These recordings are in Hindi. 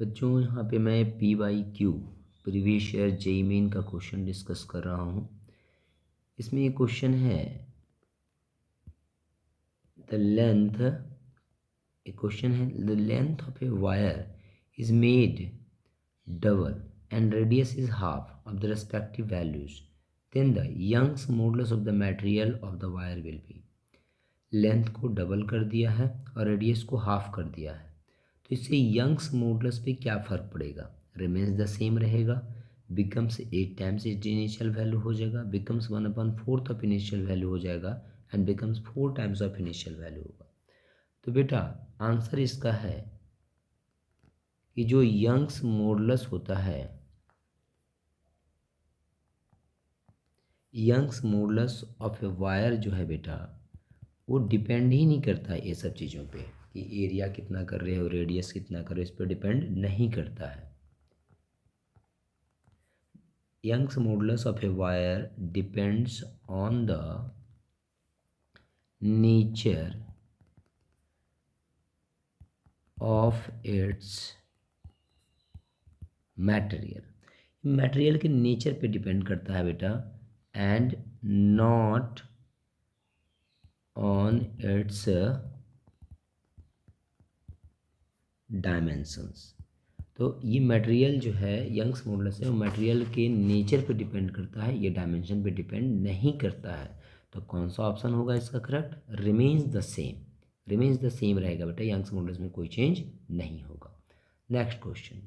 बच्चों यहाँ पे मैं PYQ previous year JEE main का क्वेश्चन डिस्कस कर रहा हूँ। इसमें ये क्वेश्चन है the length of a wire is made double and radius is half of the respective values, then the Young's modulus of the material of the wire will be। Length को डबल कर दिया है और रेडियस को हाफ कर दिया है, तो इससे यंग्स मॉडुलस पे क्या फ़र्क पड़ेगा? रिमेन्स द सेम रहेगा, becomes 8 times it initial value हो जाएगा, बिकम्स 1/4 ऑफ इनिशियल वैल्यू हो जाएगा and becomes 4 times of initial value होगा। तो बेटा आंसर इसका है कि जो यंग्स मॉडुलस होता है, Young's modulus of a wire जो है बेटा, वो डिपेंड ही नहीं करता है ये सब चीज़ों पे कि एरिया कितना कर रहे हो, रेडियस कितना कर रहे हो, इस पर डिपेंड नहीं करता है। Young's modulus of a wire depends on the nature of its material. Material के नेचर पे डिपेंड करता है बेटा, and not on its dimensions. तो ये मटेरियल जो है यंग्स मॉडुलस है, वो मटेरियल के नेचर पे डिपेंड करता है, ये डायमेंशन पे डिपेंड नहीं करता है। तो कौन सा ऑप्शन होगा इसका correct? Remains the same, remains the same रहेगा बेटा, यंग्स मॉडुलस में कोई चेंज नहीं होगा। नेक्स्ट क्वेश्चन,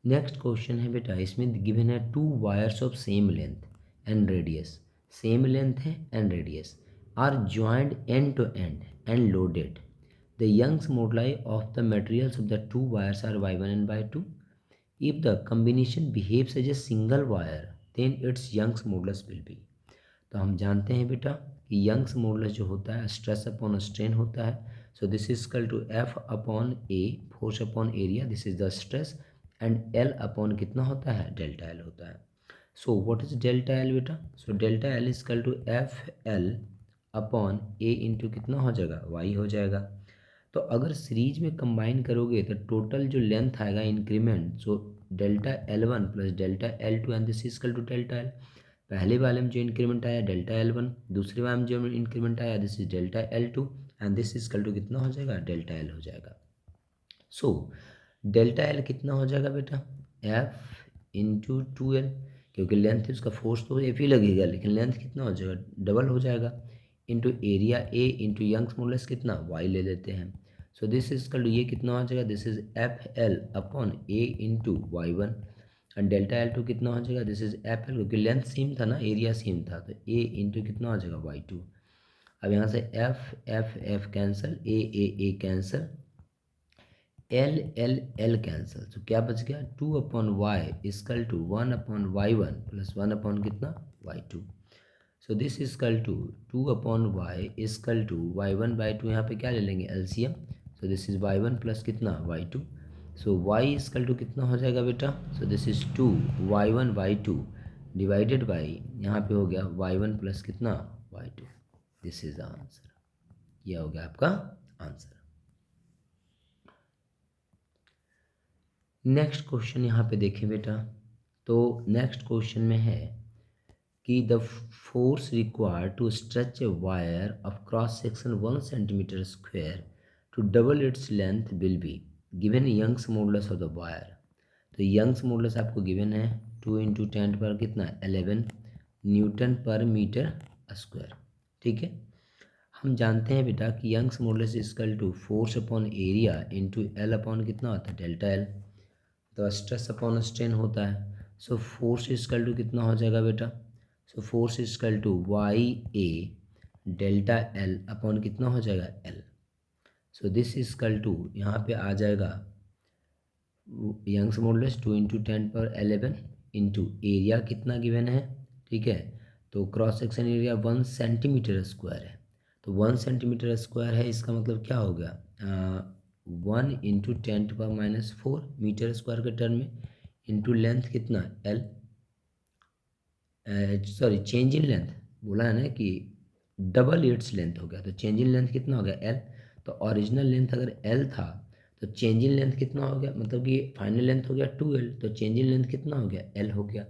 नेक्स्ट क्वेश्चन है बेटा, इसमें गिवन है 2 wires of same length and radius, same length है and radius, are joined end to end and loaded. The Young's moduli of the materials of the two wires are y1 and y2. If the combination behaves as a single wire, then its Young's modulus will be। तो हम जानते हैं बेटा कि यंग्स मॉडुलस जो होता है स्ट्रेस अपॉन स्ट्रेन होता है। So this is equal to F upon A, force upon area, this is the stress, and L upon कितना होता है? डेल्टा L होता है। So what is delta L बेटा? So delta L is equal to FL upon A into कितना हो जाएगा? Y हो जाएगा। तो अगर सीरीज में कंबाइन करोगे तो टोटल जो लेंथ आएगा increment, so delta L1 plus delta L2 and this is equal to delta L। पहले वाले में जो इंक्रीमेंट आया डेल्टा L1, दूसरे वाले में जो इंक्रीमेंट आया this is delta L2 and this is equal to कितना हो जाएगा? डेल्टा L हो जाएगा। सो डेल्टा L कितना हो जाएगा बेटा? F इंटू 2L, क्योंकि लेंथ उसका फोर्स तो F ही लगेगा, लेकिन लेंथ कितना हो जाएगा? डबल हो जाएगा, into area A into Young's modulus कितना? Y ले लेते हैं। So this is equal to ये कितना हो जाएगा? This is FL upon A into Y1 and delta L2 कितना हो जाएगा? दिस इज FL, क्योंकि लेंथ सेम था ना, एरिया सेम था, तो A इंटू कितना हो जाएगा? Y2। अब यहाँ से F cancel, A cancel, L cancel, तो क्या बच गया? 2/y equal to 1/y1 plus 1 कितना? y2। So this equal to 2/y equal to y1/2, यहाँ पे क्या ले लेंगे? LCM. So this is y1 plus कितना? y2। So y is equal to कितना हो जाएगा बेटा? सो this is 2y1/2 divided by, यहाँ पे हो गया y1 प्लस कितना? y2। This is the answer, यह हो गया आपका आंसर। नेक्स्ट क्वेश्चन यहाँ पे देखें बेटा, तो नेक्स्ट क्वेश्चन में है कि the force required to stretch a wire of cross section 1 centimetre square to double its length will be given Young's modulus of the wire. तो यंग्स मॉडुलस आपको गिवन है 2 इंटू 10 पर कितना? 11 न्यूटन पर मीटर स्क्वायर। ठीक है, हम जानते हैं बेटा कि Young's modulus equal to force upon area into L upon कितना होता है? Delta L। तो स्ट्रेस अपॉन स्ट्रेन होता है, सो फोर्स इजकल टू कितना हो जाएगा बेटा? So force equal to YA delta L upon कितना हो जाएगा? L। So this equal to यहाँ पे आ जाएगा यंग्स मॉडुलस 2 इंटू 10 पर 11 इंटू एरिया कितना गिवन है? ठीक है, तो cross section area 1 centimetre square है, तो 1 सेंटीमीटर स्क्वायर है, इसका मतलब क्या हो गया? 1 इंटू 10⁻⁻4 मीटर स्क्वायर के टर्म में, इंटू लेंथ कितना? L, sorry change in length बोला है ना कि डबल इट्स लेंथ हो गया, तो चेंज इन लेंथ कितना हो गया? L। तो ओरिजिनल लेंथ अगर L था तो चेंज इन लेंथ कितना हो गया, मतलब कि फाइनल लेंथ हो गया 2L, तो चेंज इन लेंथ कितना हो गया, L हो गया।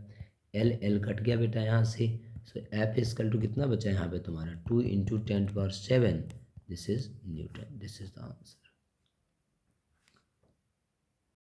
L कट गया बेटा यहाँ से। सो F इक्वल टू कितना बचा यहाँ पे तुम्हारा 2 × 10⁷ this is Newton, this is the answer.